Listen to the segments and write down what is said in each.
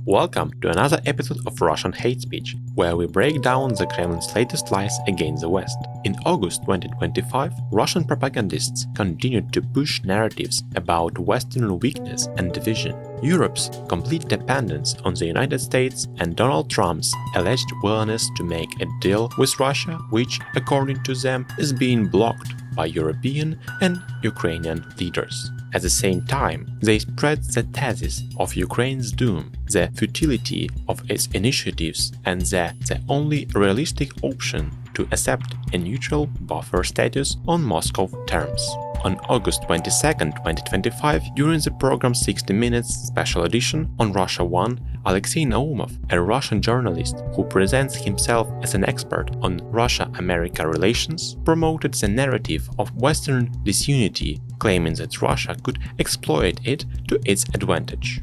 Welcome to another episode of Russian Hate Speech, where we break down the Kremlin's latest lies against the West. In August 2025, Russian propagandists continued to push narratives about Western weakness and division, Europe's complete dependence on the United States, and Donald Trump's alleged willingness to make a deal with Russia, which, according to them, is being blocked by European and Ukrainian leaders. At the same time, they spread the thesis of Ukraine's doom, the futility of its initiatives, and that the only realistic option to accept a neutral buffer status on Moscow terms. On August 22, 2025, during the program 60 Minutes Special Edition on Russia 1, Alexei Naumov, a Russian journalist who presents himself as an expert on Russia-America relations, promoted the narrative of Western disunity, claiming that Russia could exploit it to its advantage.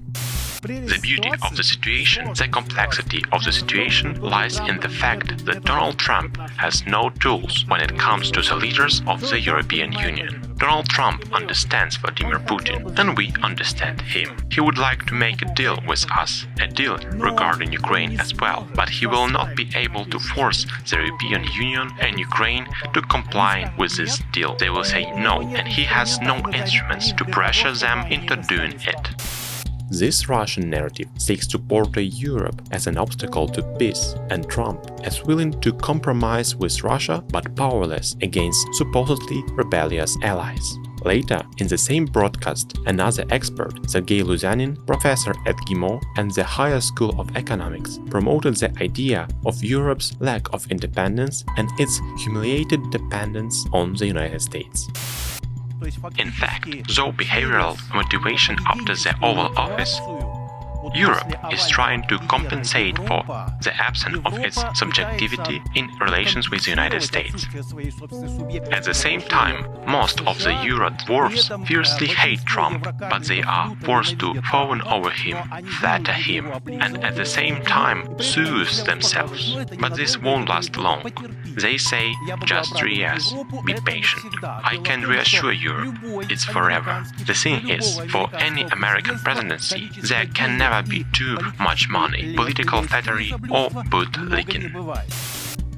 The beauty of the situation, the complexity of the situation lies in the fact that Donald Trump has no tools when it comes to the leaders of the European Union. Donald Trump understands Vladimir Putin, and we understand him. He would like to make a deal with us, a deal regarding Ukraine as well, but he will not be able to force the European Union and Ukraine to comply with this deal. They will say no, and he has no instruments to pressure them into doing it. This Russian narrative seeks to portray Europe as an obstacle to peace and Trump as willing to compromise with Russia but powerless against supposedly rebellious allies. Later, in the same broadcast, another expert, Sergei Luzyanin, professor at GIMO and the Higher School of Economics, promoted the idea of Europe's lack of independence and its humiliated dependence on the United States. In fact, though behavioral motivation after the Oval Office, Europe is trying to compensate for the absence of its subjectivity in relations with the United States. At the same time, most of the Euro dwarfs fiercely hate Trump, but they are forced to fawn over him, flatter him, and at the same time soothe themselves. But this won't last long. They say, just 3 years, be patient. I can reassure you, it's forever. The thing is, for any American presidency, there can never be too much money, political flattery, or bootlicking.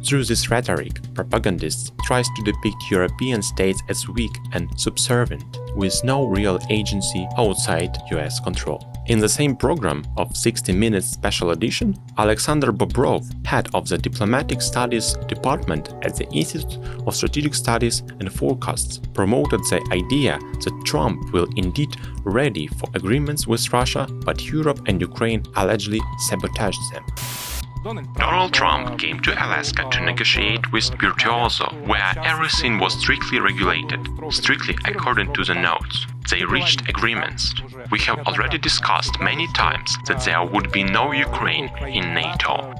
Through this rhetoric, propagandists try to depict European states as weak and subservient, with no real agency outside US control. In the same program of 60 Minutes Special Edition, Alexander Bobrov, head of the Diplomatic Studies Department at the Institute of Strategic Studies and Forecasts, promoted the idea that Trump will indeed ready for agreements with Russia, but Europe and Ukraine allegedly sabotaged them. Donald Trump came to Alaska to negotiate with Virtuoso, where everything was strictly regulated, strictly according to the notes. They reached agreements. We have already discussed many times that there would be no Ukraine in NATO,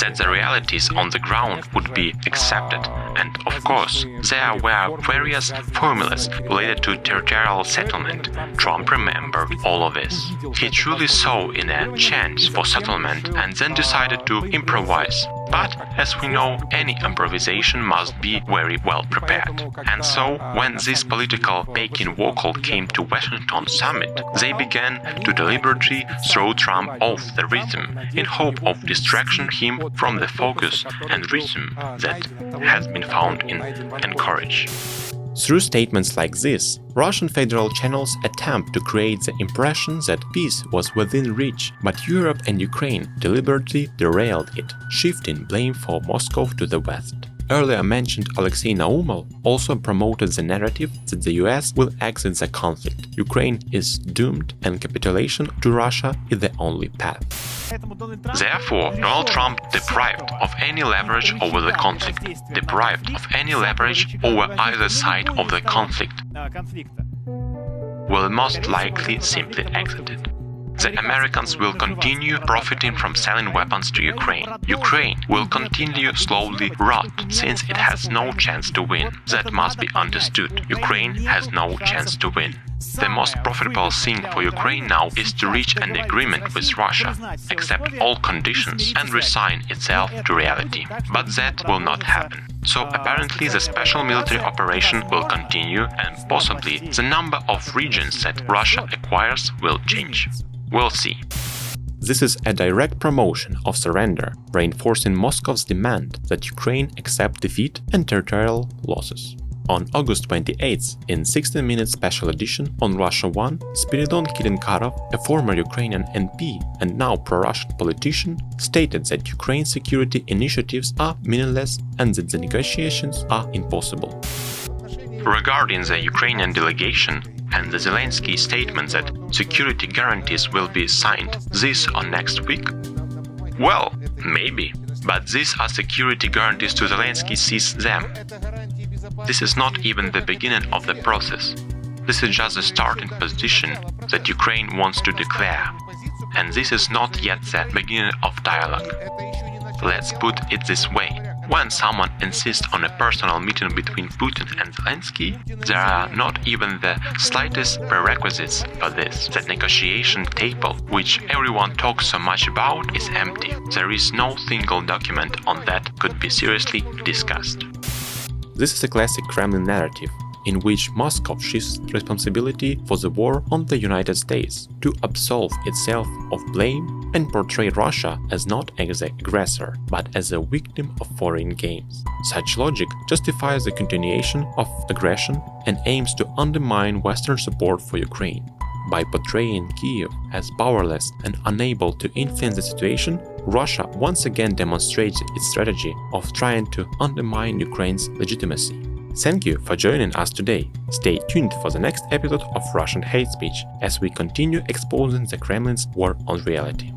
that the realities on the ground would be accepted, and of course, there were various formulas related to territorial settlement. Trump remembered all of this. He truly saw in a chance for settlement and then decided to improvise. But, as we know, any improvisation must be very well prepared. And so, when this political Peking vocal came to Washington summit, they began to deliberately throw Trump off the rhythm in hope of distracting him from the focus and rhythm that has been found in Anchorage. Through statements like this, Russian federal channels attempt to create the impression that peace was within reach, but Europe and Ukraine deliberately derailed it, shifting blame for Moscow to the West. Earlier mentioned Alexei Naumov also promoted the narrative that the US will exit the conflict. Ukraine is doomed and capitulation to Russia is the only path. Therefore, Donald Trump, deprived of any leverage over the conflict, deprived of any leverage over either side of the conflict, will most likely simply exit it. The Americans will continue profiting from selling weapons to Ukraine. Ukraine will continue slowly rot since it has no chance to win. That must be understood. Ukraine has no chance to win. The most profitable thing for Ukraine now is to reach an agreement with Russia, accept all conditions and resign itself to reality. But that will not happen. So apparently the special military operation will continue and possibly the number of regions that Russia acquires will change. We'll see. This is a direct promotion of surrender, reinforcing Moscow's demand that Ukraine accept defeat and territorial losses. On August 28th, in 16-minute special edition on Russia 1, Spiridon Kilinkarov, a former Ukrainian MP and now pro-Russian politician, stated that Ukraine's security initiatives are meaningless and that the negotiations are impossible. Regarding the Ukrainian delegation and the Zelensky statement that security guarantees will be signed this or next week, well, maybe, but these are security guarantees to Zelensky sees them. This is not even the beginning of the process. This is just the starting position that Ukraine wants to declare. And this is not yet the beginning of dialogue. Let's put it this way. When someone insists on a personal meeting between Putin and Zelensky, there are not even the slightest prerequisites for this. The negotiation table, which everyone talks so much about, is empty. There is no single document on that could be seriously discussed. This is a classic Kremlin narrative, in which Moscow shifts responsibility for the war on the United States to absolve itself of blame and portray Russia as not as the aggressor, but as a victim of foreign games. Such logic justifies the continuation of aggression and aims to undermine Western support for Ukraine. By portraying Kyiv as powerless and unable to influence the situation, Russia once again demonstrates its strategy of trying to undermine Ukraine's legitimacy. Thank you for joining us today. Stay tuned for the next episode of Russian Hate Speech as we continue exposing the Kremlin's war on reality.